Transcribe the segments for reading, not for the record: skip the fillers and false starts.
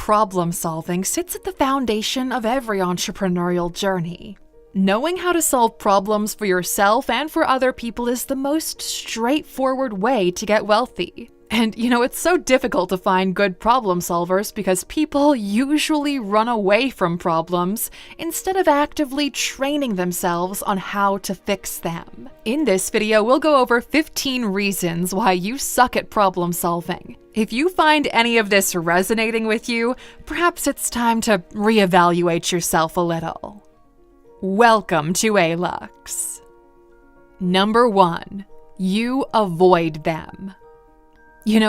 problem solving sits at the foundation of every entrepreneurial journey. Knowing how to solve problems for yourself and for other people is the most straightforward way to get wealthy. And it's so difficult to find good problem solvers because people usually run away from problems instead of actively training themselves on how to fix them. In this video, we'll go over 15 reasons why you suck at problem solving. If you find any of this resonating with you, perhaps it's time to reevaluate yourself a little. Welcome to ALUX. Number 1. You avoid them.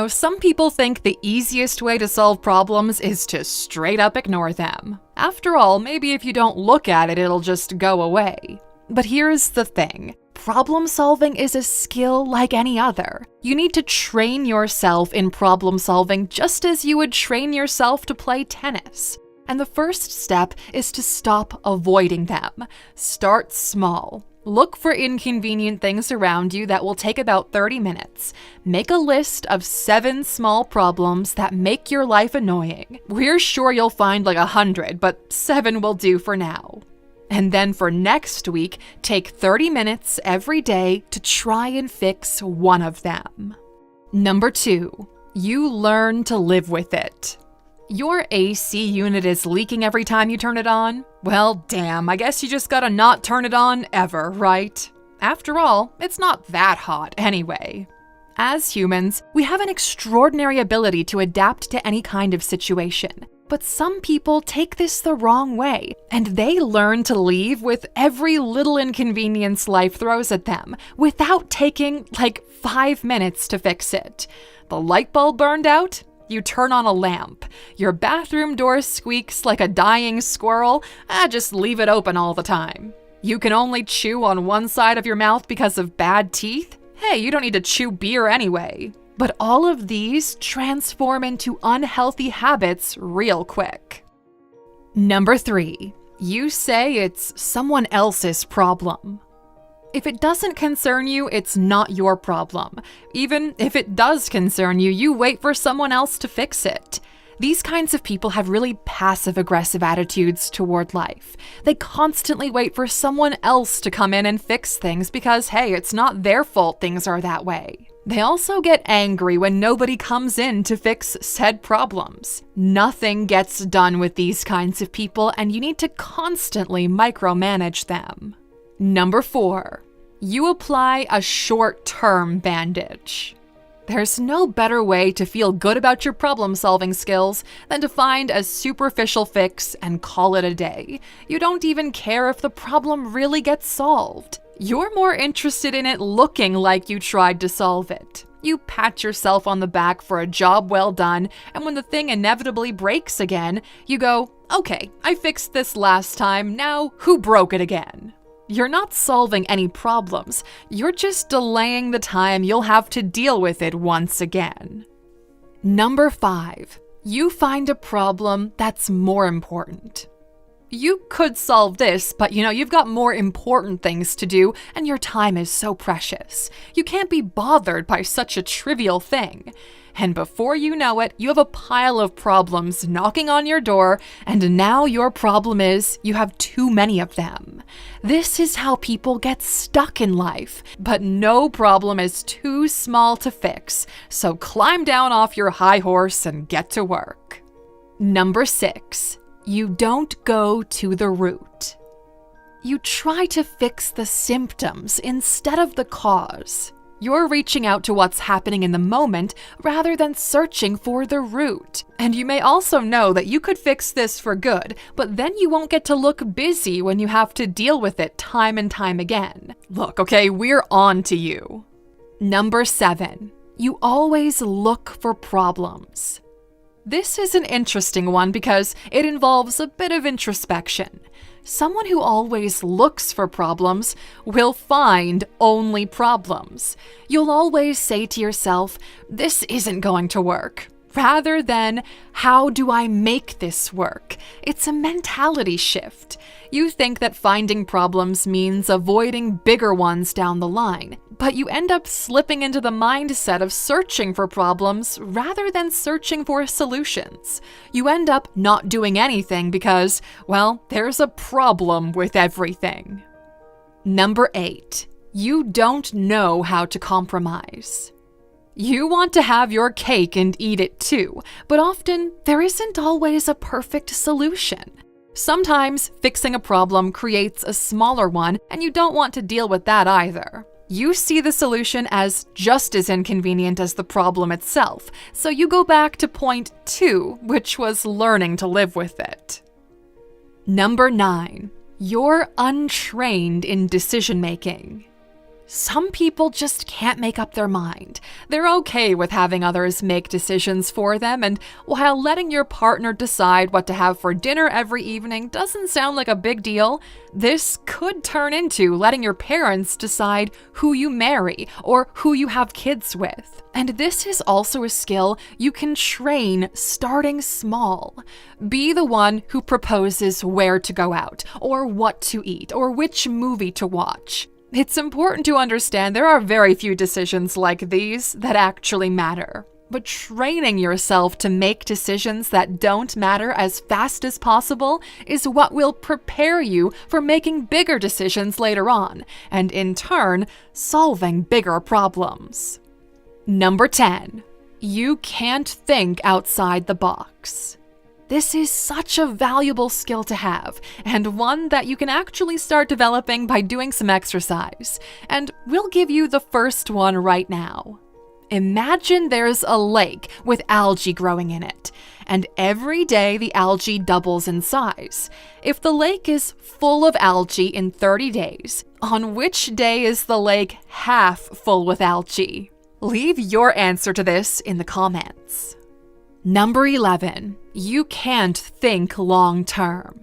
Some people think the easiest way to solve problems is to straight up ignore them. After all, maybe if you don't look at it, it'll just go away. But here's the thing. Problem solving is a skill like any other. You need to train yourself in problem solving just as you would train yourself to play tennis. And the first step is to stop avoiding them. Start small. Look for inconvenient things around you that will take about 30 minutes. Make a list of 7 small problems that make your life annoying. We're sure you'll find like 100, but 7 will do for now. And then for next week, take 30 minutes every day to try and fix one of them. Number 2, you learn to live with it. Your AC unit is leaking every time you turn it on? Well, damn, I guess you just gotta not turn it on ever, right? After all, it's not that hot anyway. As humans, we have an extraordinary ability to adapt to any kind of situation. But some people take this the wrong way, and they learn to leave with every little inconvenience life throws at them, without taking like 5 minutes to fix it. The light bulb burned out? You turn on a lamp. Your bathroom door squeaks like a dying squirrel? Just leave it open all the time. You can only chew on one side of your mouth because of bad teeth? Hey, you don't need to chew beer anyway. But all of these transform into unhealthy habits real quick. Number 3, you say it's someone else's problem. If it doesn't concern you, it's not your problem. Even if it does concern you, you wait for someone else to fix it. These kinds of people have really passive-aggressive attitudes toward life. They constantly wait for someone else to come in and fix things because, hey, it's not their fault things are that way. They also get angry when nobody comes in to fix said problems. Nothing gets done with these kinds of people, and you need to constantly micromanage them. Number 4, you apply a short-term bandage. There's no better way to feel good about your problem-solving skills than to find a superficial fix and call it a day. You don't even care if the problem really gets solved. You're more interested in it looking like you tried to solve it. You pat yourself on the back for a job well done, and when the thing inevitably breaks again, you go, okay, I fixed this last time, now who broke it again? You're not solving any problems, you're just delaying the time you'll have to deal with it once again. Number 5, you find a problem that's more important. You could solve this, but you've got more important things to do, and your time is so precious. You can't be bothered by such a trivial thing. And before you know it, you have a pile of problems knocking on your door, and now your problem is you have too many of them. This is how people get stuck in life, but no problem is too small to fix, so climb down off your high horse and get to work. Number 6, you don't go to the root. You try to fix the symptoms instead of the cause. You're reaching out to what's happening in the moment rather than searching for the root. And you may also know that you could fix this for good, but then you won't get to look busy when you have to deal with it time and time again. Look, okay, we're on to you. Number 7, you always look for problems. This is an interesting one because it involves a bit of introspection. Someone who always looks for problems will find only problems. You'll always say to yourself, this isn't going to work. rather than how do I make this work? It's a mentality shift. You think that finding problems means avoiding bigger ones down the line, but you end up slipping into the mindset of searching for problems rather than searching for solutions. You end up not doing anything because, well, there's a problem with everything. Number 8, you don't know how to compromise. You want to have your cake and eat it too, but often there isn't always a perfect solution. Sometimes fixing a problem creates a smaller one, and you don't want to deal with that either. You see the solution as just as inconvenient as the problem itself, so you go back to point 2, which was learning to live with it. Number 9, you're untrained in decision-making. Some people just can't make up their mind. They're okay with having others make decisions for them, and while letting your partner decide what to have for dinner every evening doesn't sound like a big deal, this could turn into letting your parents decide who you marry or who you have kids with. And this is also a skill you can train starting small. Be the one who proposes where to go out, or what to eat, or which movie to watch. It's important to understand there are very few decisions like these that actually matter. But training yourself to make decisions that don't matter as fast as possible is what will prepare you for making bigger decisions later on, and in turn, solving bigger problems. Number 10, you can't think outside the box. This is such a valuable skill to have, and one that you can actually start developing by doing some exercise. And we'll give you the first one right now. Imagine there's a lake with algae growing in it, and every day the algae doubles in size. If the lake is full of algae in 30 days, on which day is the lake half full with algae? Leave your answer to this in the comments. Number 11, you can't think long term.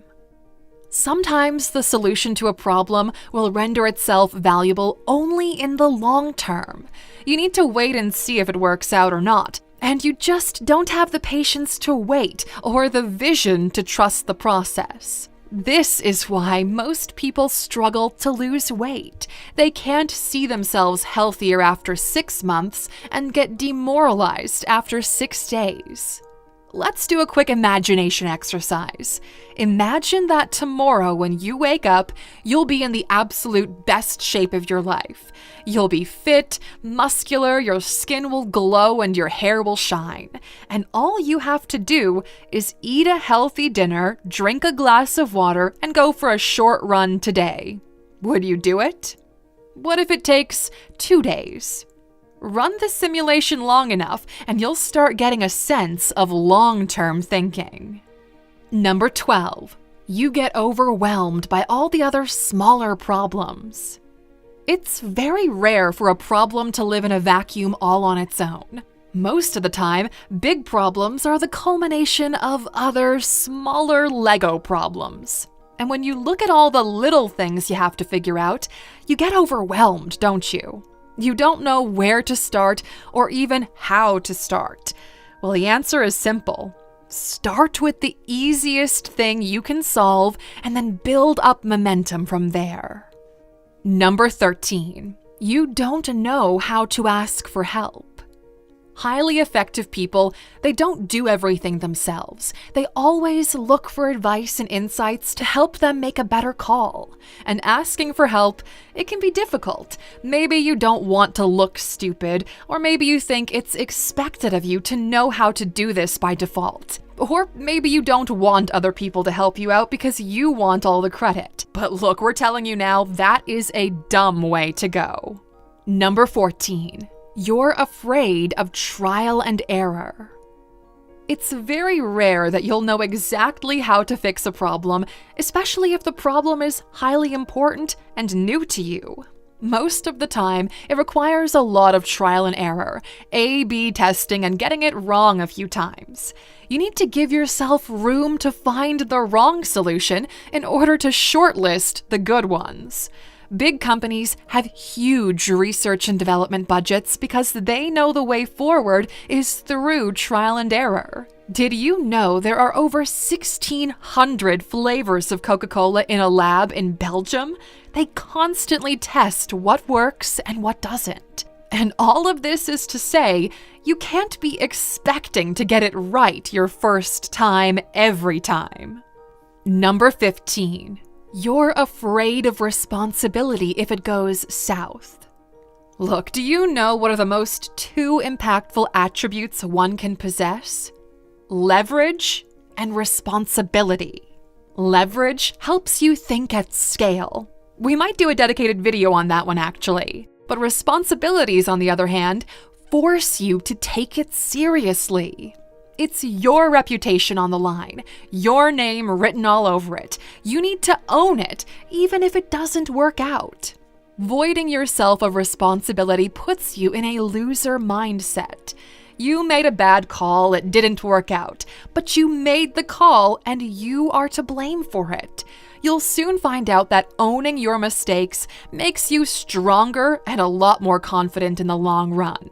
Sometimes the solution to a problem will render itself valuable only in the long term. You need to wait and see if it works out or not, and you just don't have the patience to wait or the vision to trust the process. This is why most people struggle to lose weight. They can't see themselves healthier after 6 months and get demoralized after 6 days. Let's do a quick imagination exercise. Imagine that tomorrow when you wake up, you'll be in the absolute best shape of your life. You'll be fit, muscular, your skin will glow, and your hair will shine. And all you have to do is eat a healthy dinner, drink a glass of water, and go for a short run today. Would you do it? What if it takes 2 days? Run the simulation long enough, and you'll start getting a sense of long-term thinking. Number 12, you get overwhelmed by all the other smaller problems. It's very rare for a problem to live in a vacuum all on its own. Most of the time, big problems are the culmination of other, smaller Lego problems. And when you look at all the little things you have to figure out, you get overwhelmed, don't you? You don't know where to start or even how to start. Well, the answer is simple. Start with the easiest thing you can solve and then build up momentum from there. Number 13, you don't know how to ask for help. Highly effective people, they don't do everything themselves. They always look for advice and insights to help them make a better call. And asking for help, it can be difficult. Maybe you don't want to look stupid, or maybe you think it's expected of you to know how to do this by default. Or maybe you don't want other people to help you out because you want all the credit. But look, we're telling you now, that is a dumb way to go. Number 14. You're afraid of trial and error. It's very rare that you'll know exactly how to fix a problem, especially if the problem is highly important and new to you. Most of the time, it requires a lot of trial and error, A/B testing, and getting it wrong a few times. You need to give yourself room to find the wrong solution in order to shortlist the good ones. Big companies have huge research and development budgets because they know the way forward is through trial and error. Did you know there are over 1,600 flavors of Coca-Cola in a lab in Belgium? They constantly test what works and what doesn't. And all of this is to say, you can't be expecting to get it right your first time every time. Number 15. You're afraid of responsibility if it goes south. Look, do you know what are the most two impactful attributes one can possess? Leverage and responsibility. Leverage helps you think at scale. We might do a dedicated video on that one actually. But responsibilities, on the other hand, force you to take it seriously. It's your reputation on the line, your name written all over it. You need to own it, even if it doesn't work out. Voiding yourself of responsibility puts you in a loser mindset. You made a bad call, it didn't work out, but you made the call and you are to blame for it. You'll soon find out that owning your mistakes makes you stronger and a lot more confident in the long run.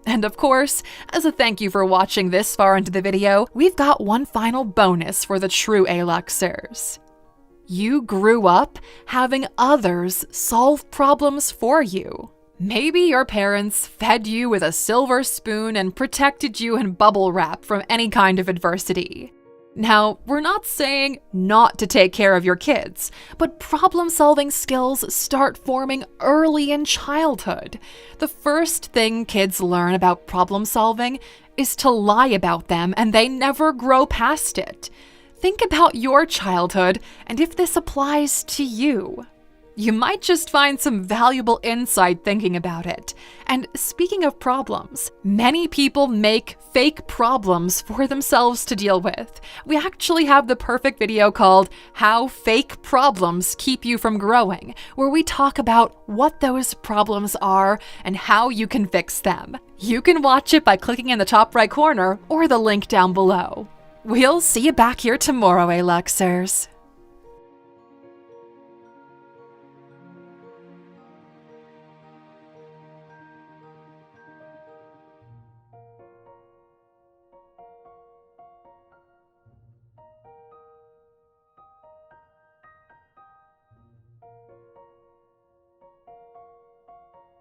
And of course, as a thank you for watching this far into the video, we've got one final bonus for the true Aluxers. You grew up having others solve problems for you. Maybe your parents fed you with a silver spoon and protected you in bubble wrap from any kind of adversity. Now, we're not saying not to take care of your kids, but problem-solving skills start forming early in childhood. The first thing kids learn about problem-solving is to lie about them, and they never grow past it. Think about your childhood and if this applies to you. You might just find some valuable insight thinking about it. And speaking of problems, many people make fake problems for themselves to deal with. We actually have the perfect video called How Fake Problems Keep You From Growing, where we talk about what those problems are and how you can fix them. You can watch it by clicking in the top right corner or the link down below. We'll see you back here tomorrow, Aluxers.